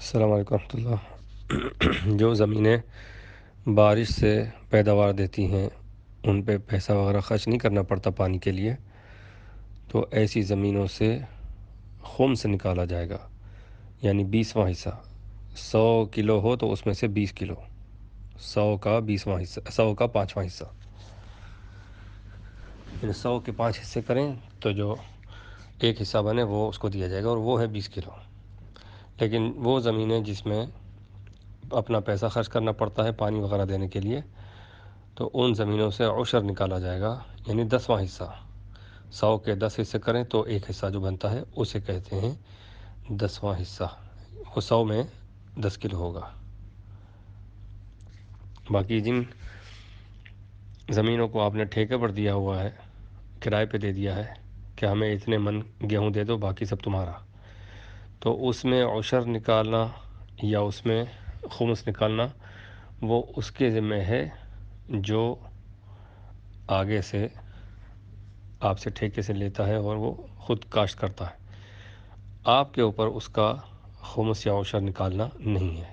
السلام علیکم ورحمۃ اللہ۔ جو زمینیں بارش سے پیداوار دیتی ہیں ان پہ پیسہ وغیرہ خرچ نہیں کرنا پڑتا پانی کے لیے، تو ایسی زمینوں سے خمس نکالا جائے گا، یعنی 20واں حصہ۔ 100 کلو ہو تو اس میں سے 20 کلو، 100 کا 5واں حصہ، یعنی 100 کے 5 حصے کریں تو جو ایک حصہ بنے وہ اس کو دیا جائے گا، اور وہ ہے 20 کلو۔ لیکن وہ زمینیں جس میں اپنا پیسہ خرچ کرنا پڑتا ہے پانی وغیرہ دینے کے لیے، تو ان زمینوں سے عشر نکالا جائے گا، یعنی 10واں حصہ۔ 100 کے 10 حصے کریں تو ایک حصہ جو بنتا ہے اسے کہتے ہیں 10واں حصہ۔ وہ 100 میں 10 کلو ہوگا۔ باقی جن زمینوں کو آپ نے ٹھیکے پر دیا ہوا ہے، کرائے پہ دے دیا ہے کہ ہمیں اتنے من گیہوں دے دو باقی سب تمہارا، تو اس میں عشر نکالنا یا اس میں خمس نکالنا وہ اس کے ذمہ ہے جو آگے سے آپ سے ٹھیکے سے لیتا ہے اور وہ خود کاشت کرتا ہے۔ آپ کے اوپر اس کا خمس یا عشر نکالنا نہیں ہے۔